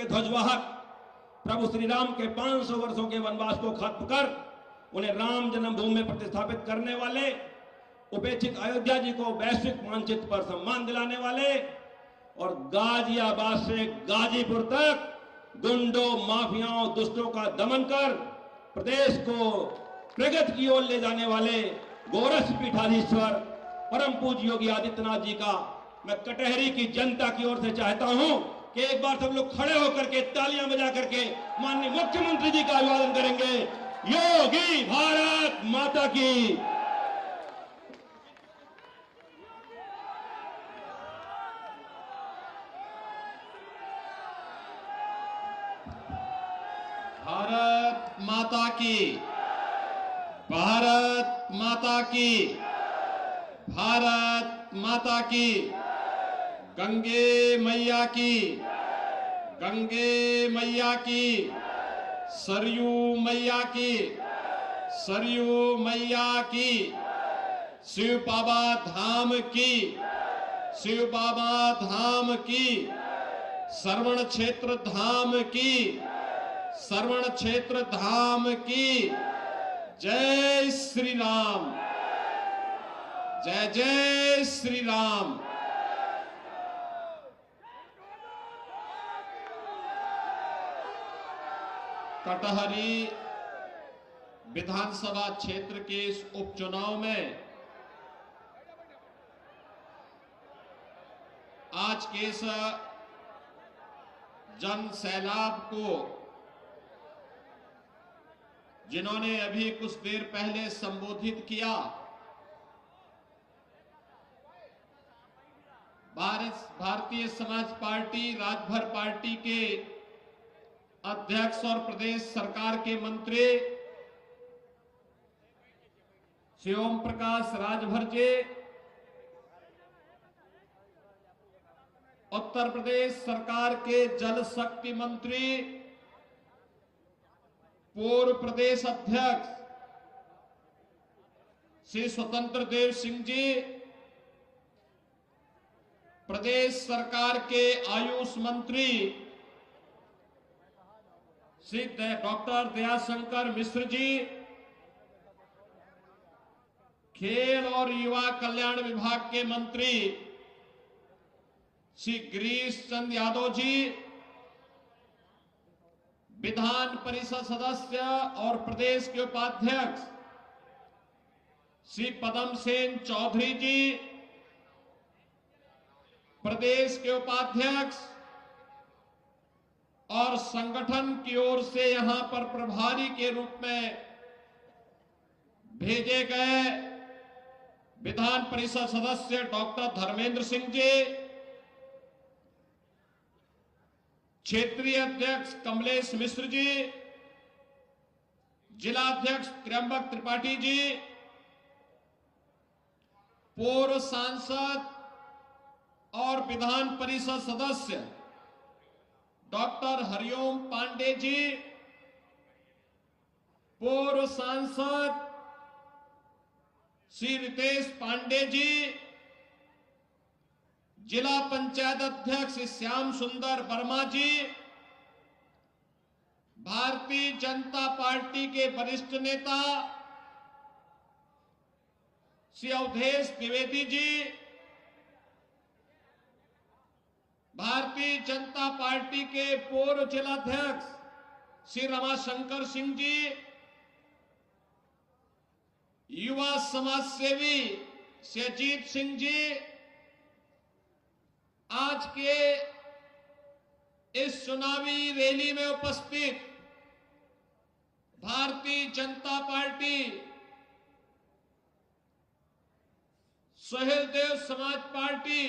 ध्वजवाहक प्रभु श्री राम के 500 वर्षों के वनवास को खत्म कर उन्हें राम जन्मभूमि में प्रतिस्थापित करने वाले, उपेक्षित अयोध्या जी को वैश्विक मानचित्र पर सम्मान दिलाने वाले और गाजियाबाद से गाजीपुर तक गुंडों, माफियाओं, दुष्टों का दमन कर प्रदेश को प्रगति की ओर ले जाने वाले गोरक्ष पीठाधीश्वर परम पूज्य योगी आदित्यनाथ जी का मैं कटहरी की जनता की ओर से चाहता हूं कि एक बार सब लोग खड़े होकर के तालियां बजा करके माननीय मुख्यमंत्री जी का अभिवादन करेंगे। योगी भारत माता की। भारत माता की, भारत माता की, भारत माता की। गंगे मैया की, गंगे मैया की, सरयू मैया की, सरयू मैया की। शिव बाबा धाम की, शिव बाबा धाम की। श्रवण क्षेत्र धाम की, श्रवण क्षेत्र धाम की। जय श्री राम, जय जय श्री राम। कटहरी विधानसभा क्षेत्र के इस उपचुनाव में आज के इस जन सैलाब को जिन्होंने अभी कुछ देर पहले संबोधित किया, भारतीय समाज पार्टी राजभर पार्टी के अध्यक्ष और प्रदेश सरकार के मंत्री श्री ओम प्रकाश राजभर जी, उत्तर प्रदेश सरकार के जल शक्ति मंत्री पूर्व प्रदेश अध्यक्ष श्री स्वतंत्र देव सिंह जी, प्रदेश सरकार के आयुष मंत्री श्री डॉक्टर दयाशंकर मिश्र जी, खेल और युवा कल्याण विभाग के मंत्री श्री गिरीश चंद यादव जी, विधान परिषद सदस्य और प्रदेश के उपाध्यक्ष श्री पदम सेन चौधरी जी, प्रदेश के उपाध्यक्ष और संगठन की ओर से यहां पर प्रभारी के रूप में भेजे गए विधान परिषद सदस्य डॉक्टर धर्मेंद्र सिंह जी, क्षेत्रीय अध्यक्ष कमलेश मिश्र जी, जिला अध्यक्ष त्र्यंबक त्रिपाठी जी, पूर्व सांसद और विधान परिषद सदस्य डॉक्टर हरिओम पांडे जी, पूर्व सांसद श्री रितेश पांडे जी, जिला पंचायत अध्यक्ष श्याम सुंदर वर्मा जी, भारतीय जनता पार्टी के वरिष्ठ नेता श्री अवधेश द्विवेदी जी, भारतीय जनता पार्टी के पूर्व जिलाध्यक्ष श्री रमाशंकर सिंह जी, युवा समाज सेवी श्री अजीत सिंह जी, आज के इस चुनावी रैली में उपस्थित भारतीय जनता पार्टी, सुहेलदेव समाज पार्टी,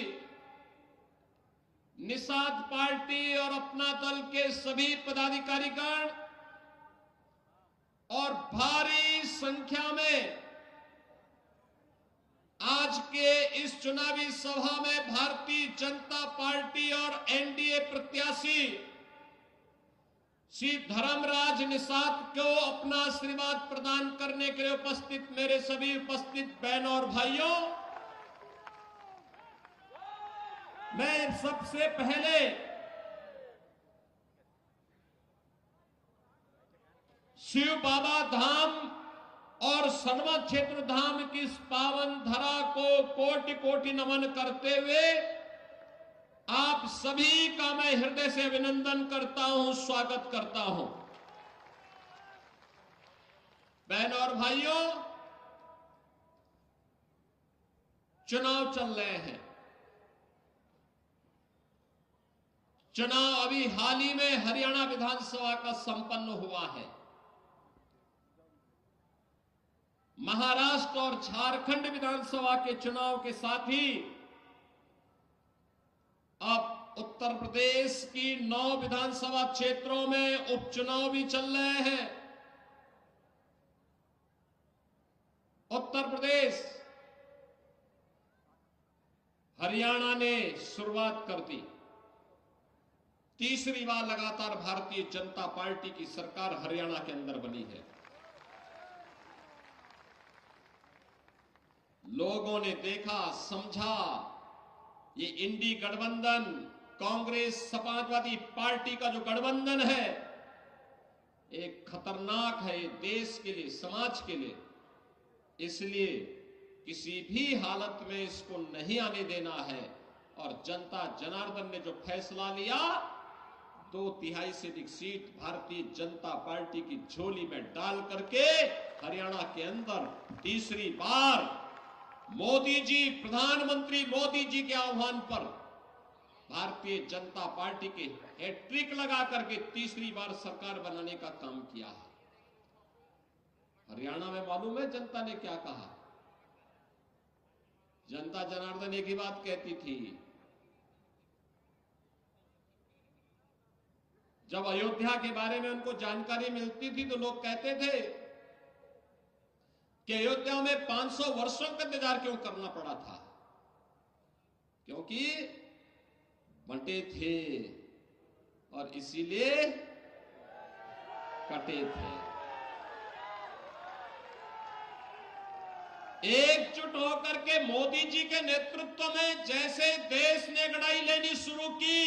निषाद पार्टी और अपना दल के सभी पदाधिकारीगण और भारी संख्या में आज के इस चुनावी सभा में भारतीय जनता पार्टी और एनडीए प्रत्याशी श्री धर्मराज निषाद को अपना आशीर्वाद प्रदान करने के लिए उपस्थित मेरे सभी उपस्थित बहनों और भाइयों, मैं सबसे पहले शिव बाबा धाम और सर्व क्षेत्र धाम की इस पावन धरा को कोटि कोटि नमन करते हुए आप सभी का मैं हृदय से अभिनंदन करता हूं, स्वागत करता हूं। बहनों और भाइयों, चुनाव चल रहे हैं। चुनाव अभी हाल ही में हरियाणा विधानसभा का संपन्न हुआ है। महाराष्ट्र और झारखंड विधानसभा के चुनाव के साथ ही अब उत्तर प्रदेश की 9 विधानसभा क्षेत्रों में उपचुनाव भी चल रहे हैं। उत्तर प्रदेश, हरियाणा ने शुरुआत कर दी। तीसरी बार लगातार भारतीय जनता पार्टी की सरकार हरियाणा के अंदर बनी है। लोगों ने देखा, समझा, ये इंडी गठबंधन, कांग्रेस समाजवादी पार्टी का जो गठबंधन है, एक खतरनाक है ये देश के लिए, समाज के लिए। इसलिए किसी भी हालत में इसको नहीं आने देना है। और जनता जनार्दन ने जो फैसला लिया, 2/3 से अधिक सीट भारतीय जनता पार्टी की झोली में डाल करके हरियाणा के अंदर तीसरी बार मोदी जी, प्रधानमंत्री मोदी जी के आह्वान पर भारतीय जनता पार्टी के हैट्रिक लगा करके तीसरी बार सरकार बनाने का काम किया है। हरियाणा में मालूम है जनता ने क्या कहा? जनता जनार्दन एक ही बात कहती थी। जब अयोध्या के बारे में उनको जानकारी मिलती थी तो लोग कहते थे कि अयोध्या में 500 वर्षों का इंतजार क्यों करना पड़ा था? क्योंकि बंटे थे और इसीलिए कटे थे। एकजुट होकर के मोदी जी के नेतृत्व में जैसे देश ने लड़ाई लेनी शुरू की,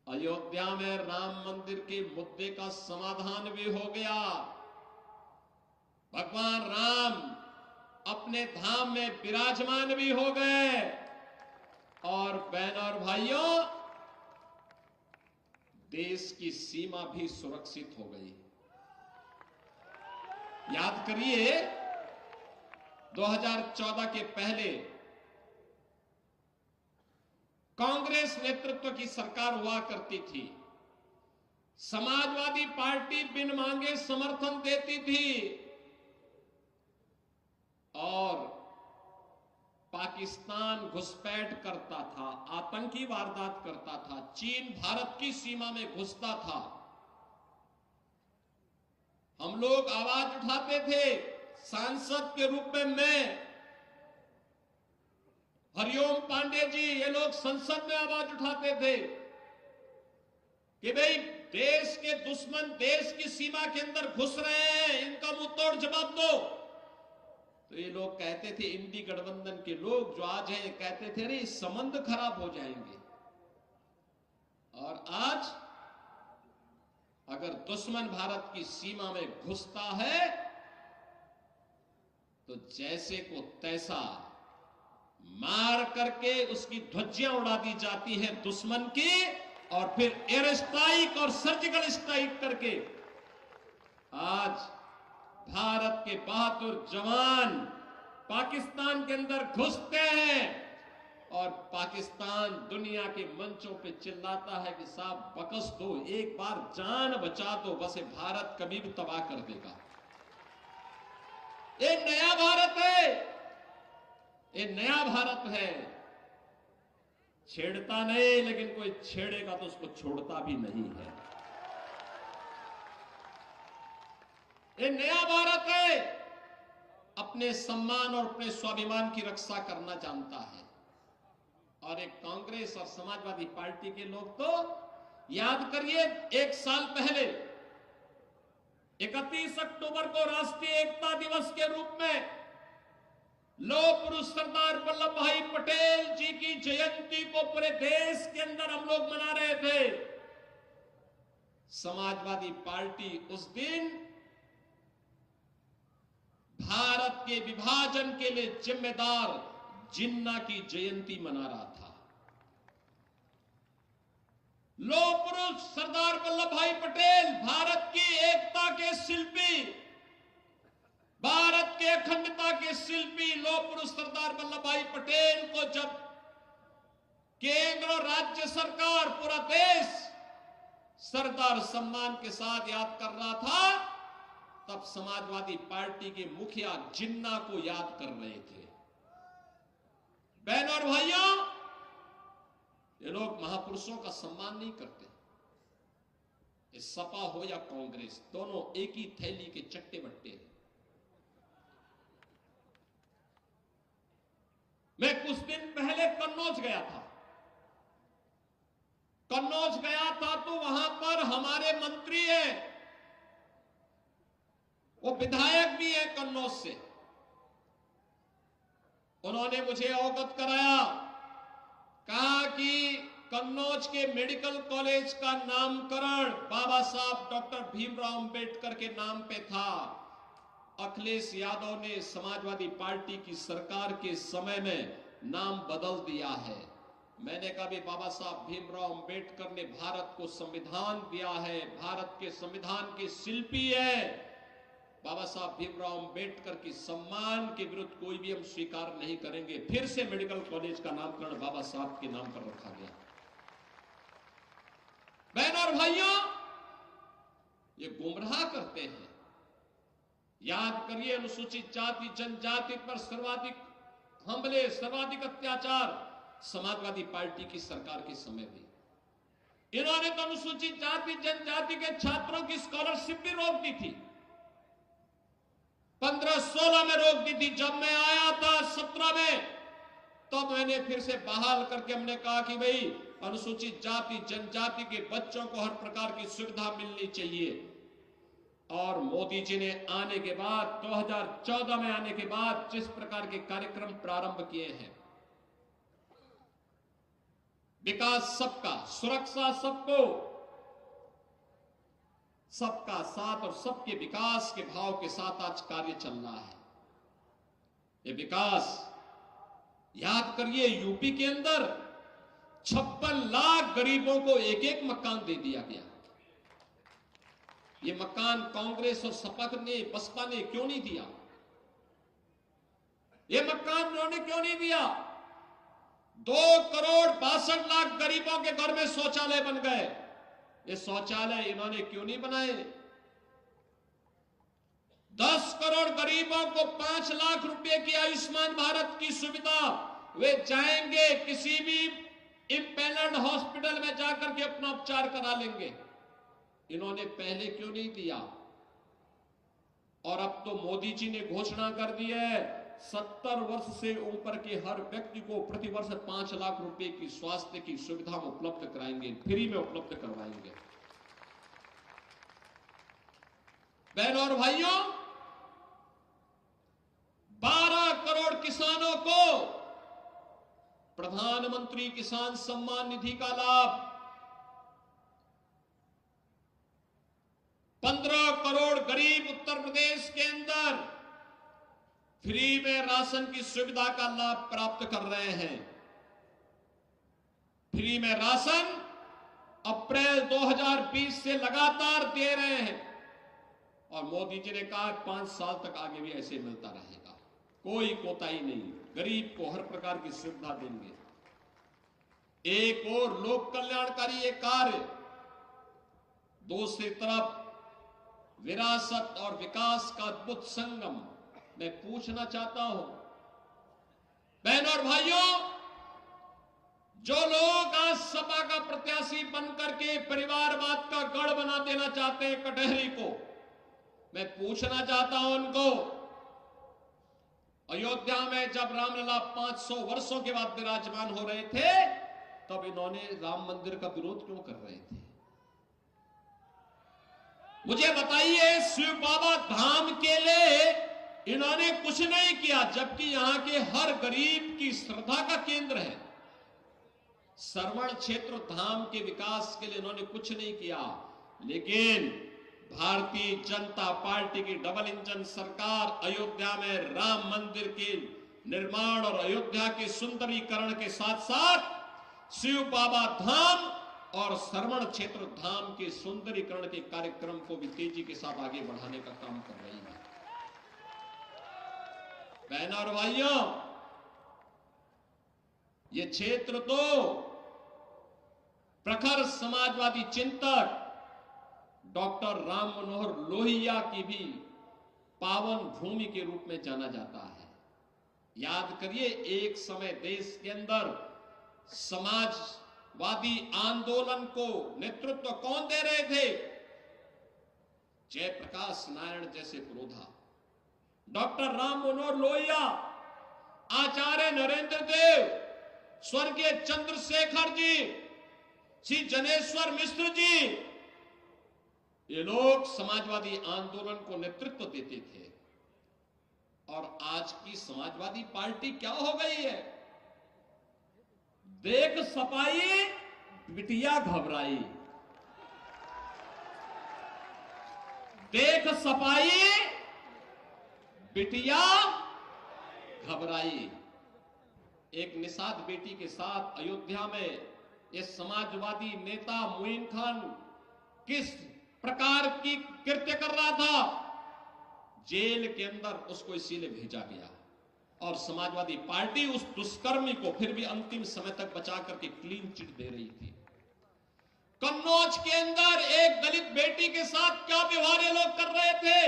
अयोध्या में राम मंदिर के मुद्दे का समाधान भी हो गया। भगवान राम अपने धाम में विराजमान भी हो गए। और बहनों और भाइयों, देश की सीमा भी सुरक्षित हो गई। याद करिए, 2014 के पहले कांग्रेस नेतृत्व की सरकार हुआ करती थी। समाजवादी पार्टी बिन मांगे समर्थन देती थी और पाकिस्तान घुसपैठ करता था, आतंकी वारदात करता था, चीन भारत की सीमा में घुसता था। हम लोग आवाज उठाते थे। सांसद के रूप में मैं, हरिओम पांडे जी, ये लोग संसद में आवाज उठाते थे कि भाई देश के दुश्मन देश की सीमा के अंदर घुस रहे हैं, इनका मुंहतोड़ जवाब दो। तो ये लोग कहते थे, इंडी गठबंधन के लोग जो आज हैं, कहते थे अरे संबंध खराब हो जाएंगे। और आज अगर दुश्मन भारत की सीमा में घुसता है तो जैसे को तैसा मार करके उसकी ध्वजियां उड़ा दी जाती है दुश्मन की, और फिर एयर स्ट्राइक और सर्जिकल स्ट्राइक करके आज भारत के बहादुर जवान पाकिस्तान के अंदर घुसते हैं और पाकिस्तान दुनिया के मंचों पे चिल्लाता है कि साहब बकस दो, एक बार जान बचा दो, बस ये भारत कभी भी तबाह कर देगा। ये नया भारत है, ये नया भारत है। छेड़ता नहीं, लेकिन कोई छेड़ेगा तो उसको छोड़ता भी नहीं है। ये नया भारत है, अपने सम्मान और अपने स्वाभिमान की रक्षा करना जानता है। और एक कांग्रेस और समाजवादी पार्टी के लोग तो याद करिए, 1 साल पहले 31 अक्टूबर को राष्ट्रीय एकता दिवस के रूप में लौह पुरुष सरदार वल्लभ भाई पटेल जी की जयंती को पूरे देश के अंदर हम लोग मना रहे थे। समाजवादी पार्टी उस दिन भारत के विभाजन के लिए जिम्मेदार जिन्ना की जयंती मना रहा था। लौह पुरुष सरदार वल्लभ भाई पटेल, भारत की एकता के शिल्पी, भारत के अखंडता के शिल्पी लौह पुरुष सरदार वल्लभ भाई पटेल को जब केंद्र और राज्य सरकार, पूरा देश सरदार सम्मान के साथ याद कर रहा था, तब समाजवादी पार्टी के मुखिया जिन्ना को याद कर रहे थे। बहनों और भाइयों, ये लोग महापुरुषों का सम्मान नहीं करते। ये सपा हो या कांग्रेस, दोनों एक ही थैली के चट्टे बट्टे हैं। मैं कुछ दिन पहले कन्नौज गया था। कन्नौज गया था तो वहां पर हमारे मंत्री हैं, वो विधायक भी है कन्नौज से। उन्होंने मुझे अवगत कराया, कहा कि कन्नौज के मेडिकल कॉलेज का नामकरण बाबा साहब डॉक्टर भीमराव अंबेडकर के नाम पे था। अखिलेश यादव ने समाजवादी पार्टी की सरकार के समय में नाम बदल दिया है। मैंने कहा भी बाबा साहब भीमराव अंबेडकर ने भारत को संविधान दिया है, भारत के संविधान के शिल्पी है। बाबा साहब भीमराव अंबेडकर की सम्मान के विरुद्ध कोई भी हम स्वीकार नहीं करेंगे। फिर से मेडिकल कॉलेज का नामकरण बाबा साहब के नाम पर रखा गया। बहनों और भाइयों, ये गुमराह करते हैं। याद करिए, अनुसूचित जाति जनजाति पर सर्वाधिक हमले, सर्वाधिक अत्याचार समाजवादी पार्टी की सरकार के समय भी। इन्होंने तो अनुसूचित जाति जनजाति के छात्रों की स्कॉलरशिप भी रोक दी थी। 15-16 में रोक दी थी। जब मैं आया था 17 में, तब मैंने फिर से बहाल करके हमने कहा कि भाई अनुसूचित जाति जनजाति के बच्चों को हर प्रकार की सुविधा मिलनी चाहिए। और मोदी जी ने आने के बाद, 2014 में आने के बाद जिस प्रकार के कार्यक्रम प्रारंभ किए हैं, विकास सबका, सुरक्षा सबको, सबका साथ और सबके विकास के भाव के साथ आज कार्य चल रहा है। ये विकास, याद करिए, यूपी के अंदर 56 लाख गरीबों को एक एक मकान दे दिया गया। ये मकान कांग्रेस और सपा ने, बसपा ने क्यों नहीं दिया? ये मकान उन्होंने क्यों नहीं दिया? 2,62,00,000 गरीबों के घर में शौचालय बन गए। ये शौचालय इन्होंने क्यों नहीं बनाए? 10 करोड़ गरीबों को 5 लाख रुपए की आयुष्मान भारत की सुविधा, वे जाएंगे किसी भी इंपैनल्ड हॉस्पिटल में जाकर के अपना उपचार करा लेंगे। इन्होंने पहले क्यों नहीं दिया? और अब तो मोदी जी ने घोषणा कर दी है, 70 वर्ष से ऊपर के हर व्यक्ति को प्रतिवर्ष 5 लाख रुपए की स्वास्थ्य की सुविधा उपलब्ध कराएंगे, फ्री में उपलब्ध करवाएंगे। बहनों और भाइयों, 12 करोड़ किसानों को प्रधानमंत्री किसान सम्मान निधि का लाभ, 15 करोड़ गरीब उत्तर प्रदेश के अंदर फ्री में राशन की सुविधा का लाभ प्राप्त कर रहे हैं। फ्री में राशन अप्रैल 2020 से लगातार दे रहे हैं और मोदी जी ने कहा 5 साल तक आगे भी ऐसे मिलता रहेगा, कोई कोताही नहीं, गरीब को हर प्रकार की सुविधा देंगे। एक और लोक कल्याणकारी ये कार्य, दूसरी तरफ विरासत और विकास का अद्भुत संगम। मैं पूछना चाहता हूं बहनों और भाइयों, जो लोग आज सपा का प्रत्याशी बनकर के परिवारवाद का गढ़ बना देना चाहते हैं कटहरी को, मैं पूछना चाहता हूं उनको, अयोध्या में जब रामलला 500 वर्षों के बाद विराजमान हो रहे थे, तब इन्होंने राम मंदिर का विरोध क्यों कर रहे थे? मुझे बताइए, शिव बाबा धाम के लिए इन्होंने कुछ नहीं किया, जबकि यहां के हर गरीब की श्रद्धा का केंद्र है। श्रवण क्षेत्र धाम के विकास के लिए इन्होंने कुछ नहीं किया। लेकिन भारतीय जनता पार्टी की डबल इंजन सरकार अयोध्या में राम मंदिर के निर्माण और अयोध्या के सुंदरीकरण के साथ साथ शिव बाबा धाम और श्रवण क्षेत्र धाम के सुंदरीकरण के कार्यक्रम को भी तेजी के साथ आगे बढ़ाने का काम कर रही है। बहनों और भाइयों, ये क्षेत्र तो प्रखर समाजवादी चिंतक डॉक्टर राम मनोहर लोहिया की भी पावन भूमि के रूप में जाना जाता है। याद करिए, एक समय देश के अंदर समाजवादी आंदोलन को नेतृत्व कौन दे रहे थे? जयप्रकाश नारायण जैसे पुरोधा, डॉक्टर राम मनोहर लोहिया, आचार्य नरेंद्र देव, स्वर्गीय चंद्रशेखर जी, श्री जनेश्वर मिश्र जी, ये लोग समाजवादी आंदोलन को नेतृत्व देते थे। और आज की समाजवादी पार्टी क्या हो गई है? देख सपाई बिटिया घबराई, देख सपाई बिटिया घबराई। एक निषाद बेटी के साथ अयोध्या में ये समाजवादी नेता मोइन खान किस प्रकार की कृत्य कर रहा था, जेल के अंदर उसको इसीलिए भेजा गया और समाजवादी पार्टी उस दुष्कर्मी को फिर भी अंतिम समय तक बचा करके क्लीन चिट दे रही थी। कन्नौज के अंदर एक दलित बेटी के साथ क्या व्यवहार ये लोग कर रहे थे?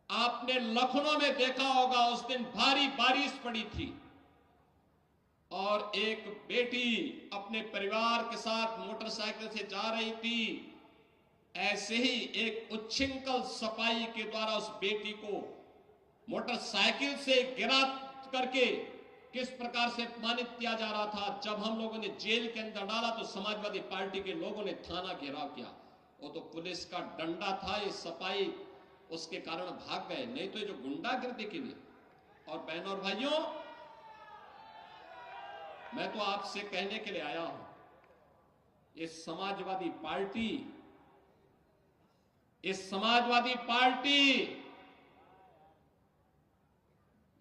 आपने लखनऊ में देखा होगा, उस दिन भारी बारिश पड़ी थी और एक बेटी अपने परिवार के साथ मोटरसाइकिल से जा रही थी। ऐसे ही एक उच्छृंखल सपाई के द्वारा उस बेटी को मोटरसाइकिल से गिरा करके किस प्रकार से अपमानित किया जा रहा था। जब हम लोगों ने जेल के अंदर डाला तो समाजवादी पार्टी के लोगों ने थाना घेराव किया। वो तो पुलिस का डंडा था, ये सपाई उसके कारण भाग गए, नहीं तो ये जो गुंडागर्दी के लिए। और बहनों और भाइयों, मैं तो आपसे कहने के लिए आया हूं, ये समाजवादी पार्टी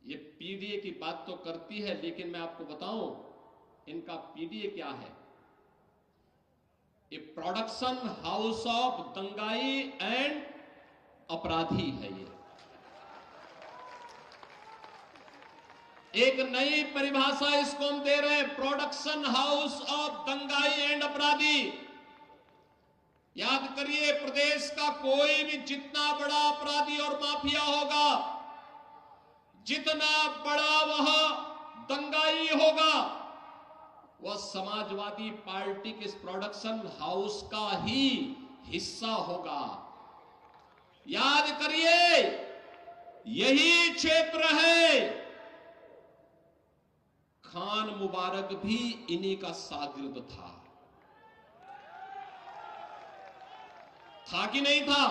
ये पीडीए की बात तो करती है, लेकिन मैं आपको बताऊं इनका पीडीए क्या है। ये प्रोडक्शन हाउस ऑफ दंगाई एंड अपराधी है। ये एक नई परिभाषा इसको हम दे रहे हैं, प्रोडक्शन हाउस ऑफ दंगाई एंड अपराधी। याद करिए, प्रदेश का कोई भी जितना बड़ा अपराधी और माफिया होगा, जितना बड़ा वह दंगाई होगा, वह समाजवादी पार्टी के इस प्रोडक्शन हाउस का ही हिस्सा होगा। याद करिए, यही क्षेत्र है, खान मुबारक भी इन्हीं का शागिर्द था कि नहीं था?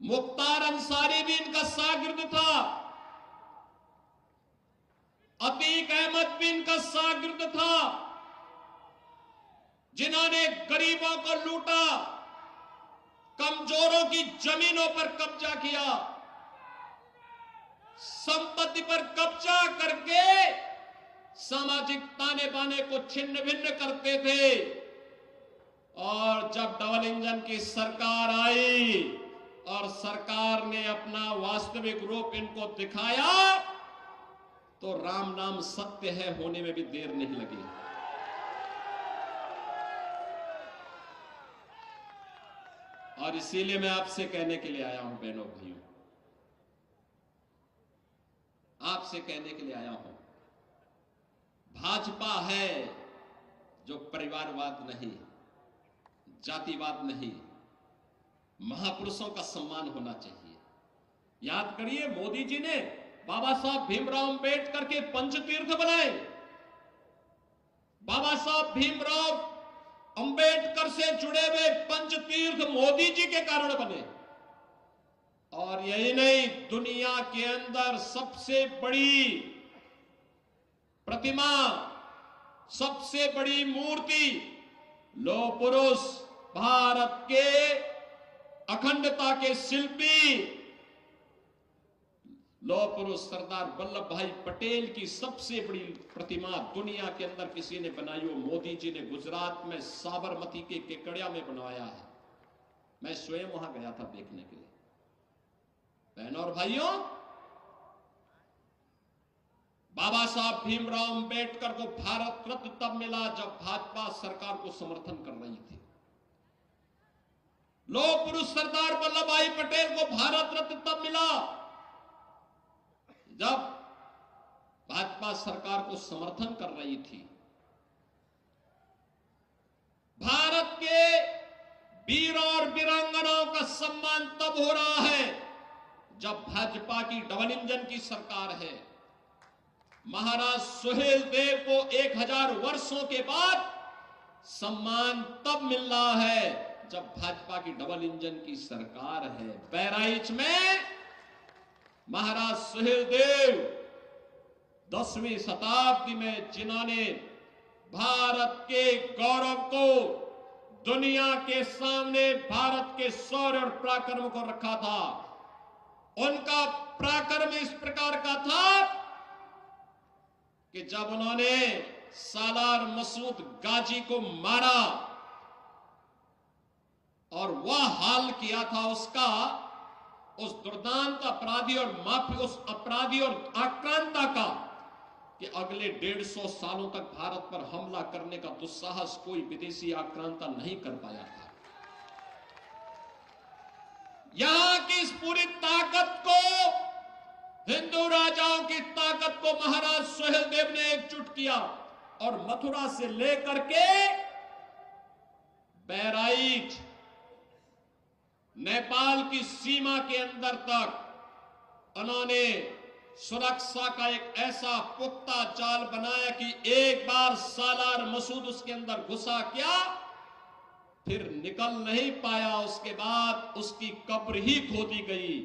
मुख्तार अंसारी भी इनका शागिर्द था, अतीक अहमद भी इनका शागिर्द था, जिन्होंने गरीबों को लूटा, कमजोरों की जमीनों पर कब्जा किया, संपत्ति पर कब्जा करके सामाजिक ताने बाने को छिन्न भिन्न करते थे। और जब डबल इंजन की सरकार आई और सरकार ने अपना वास्तविक रूप इनको दिखाया, तो राम नाम सत्य है होने में भी देर नहीं लगी। और इसीलिए मैं आपसे कहने के लिए आया हूं, बहनों भाइयों, आपसे कहने के लिए आया हूं, भाजपा है जो परिवारवाद नहीं, जातिवाद नहीं, महापुरुषों का सम्मान होना चाहिए। याद करिए, मोदी जी ने बाबा साहब भीमराव अंबेडकर के पंचतीर्थ बनाए। बाबा साहब भीमराव अंबेडकर से जुड़े हुए पंचतीर्थ मोदी जी के कारण बने। और यही नहीं, दुनिया के अंदर सबसे बड़ी प्रतिमा, सबसे बड़ी मूर्ति लौह पुरुष, भारत के अखंडता के शिल्पी लौह पुरुष सरदार वल्लभ भाई पटेल की सबसे बड़ी प्रतिमा दुनिया के अंदर किसी ने बनाई हो मोदी जी ने गुजरात में साबरमती के केकड़िया में बनवाया है। मैं स्वयं वहां गया था देखने के लिए। बहनों और भाइयों, बाबा साहब भीमराव अंबेडकर को भारत रत्न तब मिला जब भाजपा सरकार को समर्थन कर रही थी। लौह पुरुष सरदार वल्लभ भाई पटेल को भारत रत्न तब मिला जब भाजपा सरकार को समर्थन कर रही थी। भारत के वीरों और वीरांगनाओं का सम्मान तब हो रहा है जब भाजपा की डबल इंजन की सरकार है। महाराज सुहेलदेव को 1000 वर्षों के बाद सम्मान तब मिल रहा है जब भाजपा की डबल इंजन की सरकार है। बहराइच में महाराज सुहेलदेव 10वीं शताब्दी में जिन्होंने भारत के गौरव को दुनिया के सामने भारत के शौर्य और पराक्रम को रखा था, उनका पराक्रम इस प्रकार का था कि जब उन्होंने सालार मसूद गाजी को मारा और वह हाल किया था उसका, उस दुर्दांत अपराधी और माफी उस अपराधी और आक्रांता का, कि अगले 150 सालों तक भारत पर हमला करने का दुस्साहस कोई विदेशी आक्रांता नहीं कर पाया था। यहां की इस पूरी ताकत को, हिंदू राजाओं की ताकत को महाराज सुहेलदेव ने एकजुट किया और मथुरा से लेकर के बहराइच नेपाल की सीमा के अंदर तक उन्होंने सुरक्षा का एक ऐसा पुख्ता जाल बनाया कि एक बार सालार मसूद उसके अंदर घुसा क्या, फिर निकल नहीं पाया। उसके बाद उसकी कब्र ही खोदी गई।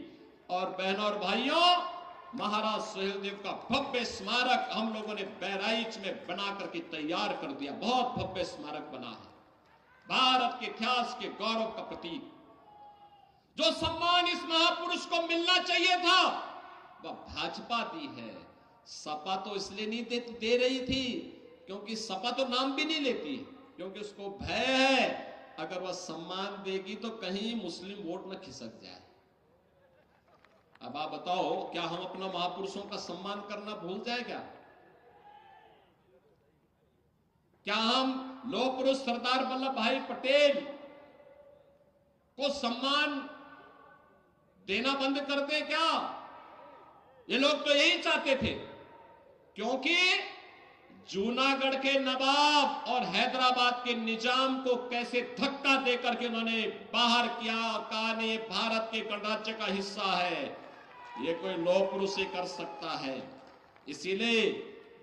और बहनों और भाइयों, महाराज सुहेलदेव का भव्य स्मारक हम लोगों ने बहराइच में बना करके तैयार कर दिया। बहुत भव्य स्मारक बना है, भारत के इतिहास के गौरव का प्रतीक। जो सम्मान इस महापुरुष को मिलना चाहिए था वह भाजपा दी है। सपा तो इसलिए नहीं दे रही थी क्योंकि सपा तो नाम भी नहीं लेती, क्योंकि उसको भय है अगर वह सम्मान देगी तो कहीं मुस्लिम वोट न खिसक जाए। अब आप बताओ, क्या हम अपना महापुरुषों का सम्मान करना भूल जाए क्या? क्या हम लौह पुरुष सरदार वल्लभ भाई पटेल को सम्मान देना बंद कर दें क्या? ये लोग तो यही चाहते थे, क्योंकि जूनागढ़ के नवाब और हैदराबाद के निजाम को कैसे धक्का देकर के उन्होंने बाहर किया और कहा नहीं, ये भारत के गणराज्य का हिस्सा है, ये कोई लौह पुरुष ही कर सकता है। इसीलिए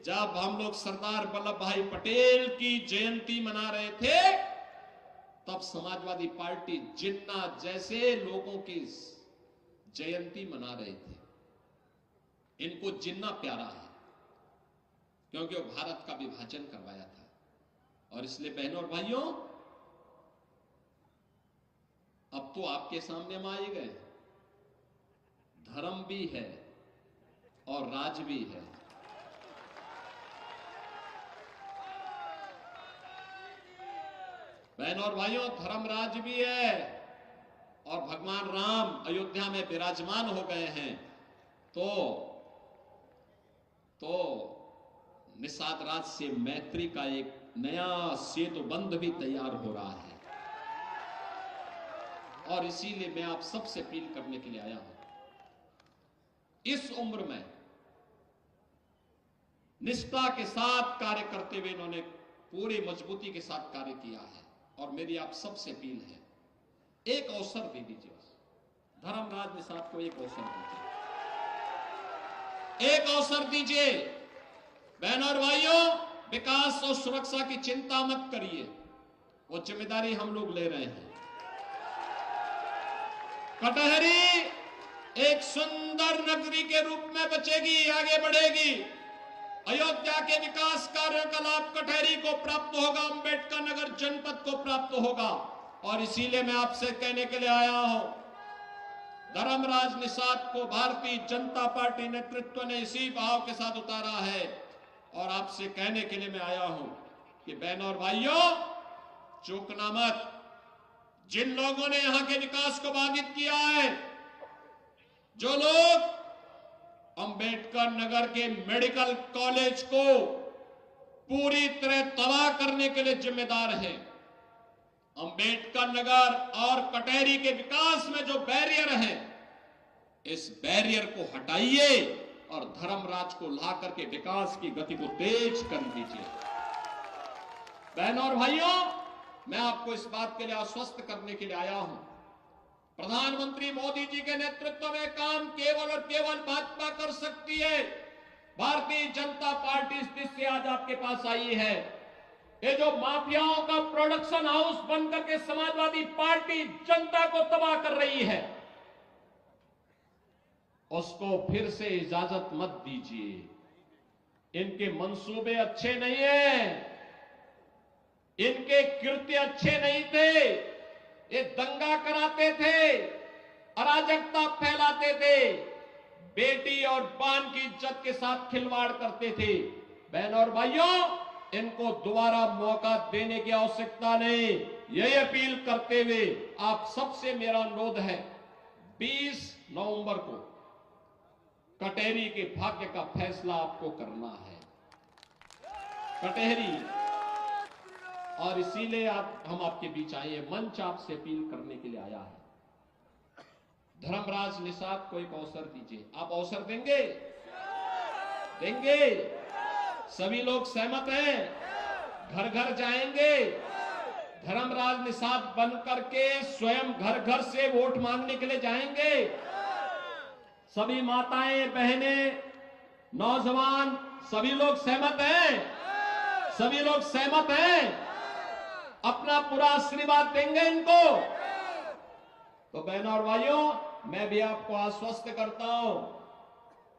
जब हम लोग सरदार वल्लभ भाई पटेल की जयंती मना रहे थे, तब समाजवादी पार्टी जिन्ना जैसे लोगों की जयंती मना रहे थे। इनको जिन्ना प्यारा है क्योंकि वो भारत का विभाजन करवाया था। और इसलिए बहनों और भाइयों, अब तो आपके सामने हम आए गए, धर्म भी है और राज भी है। बहनों और भाइयों, धर्मराज भी है और भगवान राम अयोध्या में विराजमान हो गए हैं, तो निषाद राज से मैत्री का एक नया सेतु बंध भी तैयार हो रहा है। और इसीलिए मैं आप सबसे अपील करने के लिए आया हूं, इस उम्र में निष्ठा के साथ कार्य करते हुए इन्होंने पूरी मजबूती के साथ कार्य किया है। और मेरी आप सबसे अपील है, एक अवसर दे दीजिए, धर्मराज निषाद को एक अवसर दीजिए, एक अवसर दीजिए। बहनों और भाइयों, विकास और सुरक्षा की चिंता मत करिए, वो जिम्मेदारी हम लोग ले रहे हैं। कटहरी एक सुंदर नगरी के रूप में बचेगी, आगे बढ़ेगी। अयोध्या के विकास कार्यों का लाभ कटहरी को प्राप्त होगा, अंबेडकर नगर जनपद को प्राप्त होगा। और इसीलिए मैं आपसे कहने के लिए आया हूं, धर्मराज निषाद को भारतीय जनता पार्टी नेतृत्व ने इसी भाव के साथ उतारा है। और आपसे कहने के लिए मैं आया हूं कि बहनों और भाइयों, चूकना मत। जिन लोगों ने यहां के विकास को बाधित किया है, जो लोग अंबेडकर नगर के मेडिकल कॉलेज को पूरी तरह तबाह करने के लिए जिम्मेदार हैं, अंबेडकर नगर और कटहरी के विकास में जो बैरियर है, इस बैरियर को हटाइए और धर्मराज को ला करके विकास की गति को तेज कर दीजिए। बहनों और भाइयों, मैं आपको इस बात के लिए आश्वस्त करने के लिए आया हूं, प्रधानमंत्री मोदी जी के नेतृत्व में काम केवल और केवल भाजपा कर सकती है। भारतीय जनता पार्टी इस दिशा से आज आपके पास आई है। ये जो माफियाओं का प्रोडक्शन हाउस बनकर के समाजवादी पार्टी जनता को तबाह कर रही है, उसको फिर से इजाजत मत दीजिए। इनके मंसूबे अच्छे नहीं हैं, इनके कृत्य अच्छे नहीं थे। ये दंगा कराते थे, अराजकता फैलाते थे, बेटी और बान की इज्जत के साथ खिलवाड़ करते थे। बहनों और भाइयों, इनको दोबारा मौका देने की आवश्यकता नहीं। यही अपील करते हुए आप सबसे मेरा अनुरोध है, 20 नवंबर को कटहरी के भाग्य का फैसला आपको करना है। कटहरी, और इसीलिए हम आपके बीच आए हैं, मंच आपसे अपील करने के लिए आया है। धर्मराज निषाद को एक अवसर दीजिए। आप अवसर देंगे? देंगे? सभी लोग सहमत हैं? घर घर जाएंगे, धर्मराज निषाद बन करके स्वयं घर घर से वोट मांगने के लिए जाएंगे। सभी माताएं, बहनें, नौजवान, सभी लोग सहमत हैं? सभी लोग सहमत हैं? अपना पूरा आशीर्वाद देंगे इनको? तो बहनों और भाइयों, मैं भी आपको आश्वस्त करता हूं,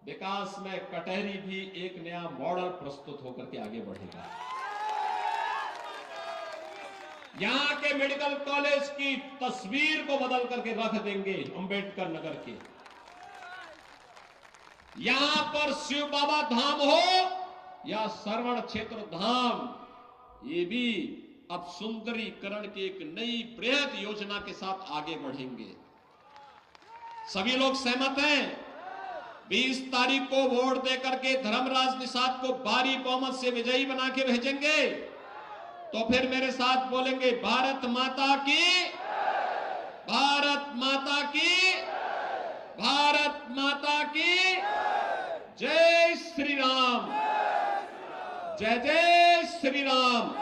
विकास में कटहरी भी एक नया मॉडल प्रस्तुत होकर के आगे बढ़ेगा। यहां के मेडिकल कॉलेज की तस्वीर को बदल करके रख देंगे अंबेडकर नगर के। यहां पर शिव बाबा धाम हो या श्रवण क्षेत्र धाम, ये भी अब सुंदरीकरण की एक नई बृहद योजना के साथ आगे बढ़ेंगे। सभी लोग सहमत हैं? 20 तारीख को वोट देकर के धर्मराज निषाद को भारी बहुमत से विजयी बना के भेजेंगे। तो फिर मेरे साथ बोलेंगे, भारत माता की, भारत माता की, भारत माता की जय श्री राम, जय जय श्री राम।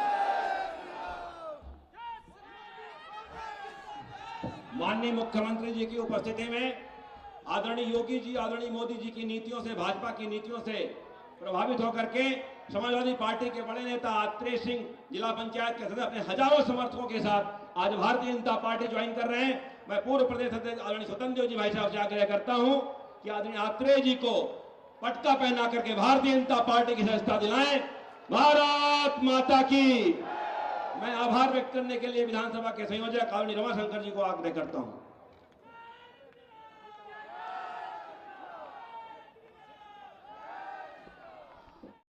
माननीय मुख्यमंत्री जी की उपस्थिति में आदरणीय योगी जी, आदरणीय मोदी जी की नीतियों से, भाजपा की नीतियों से प्रभावित होकर के समाजवादी पार्टी के बड़े नेता आत्रेय सिंह जिला पंचायत के सदस्य अपने हजारों समर्थकों के साथ आज भारतीय जनता पार्टी ज्वाइन कर रहे हैं। मैं पूर्व प्रदेश अध्यक्ष आदरणीय स्वतंत्र देव जी भाई साहब से आग्रह करता हूं कि आदरणीय आत्रेय जी को पटका पहना करके भारतीय जनता पार्टी की सदस्यता दिलाएं। भारत माता की। मैं आभार व्यक्त करने के लिए विधानसभा के संयोजक आदरणीय रमाशंकर जी को आग्रह करता हूं।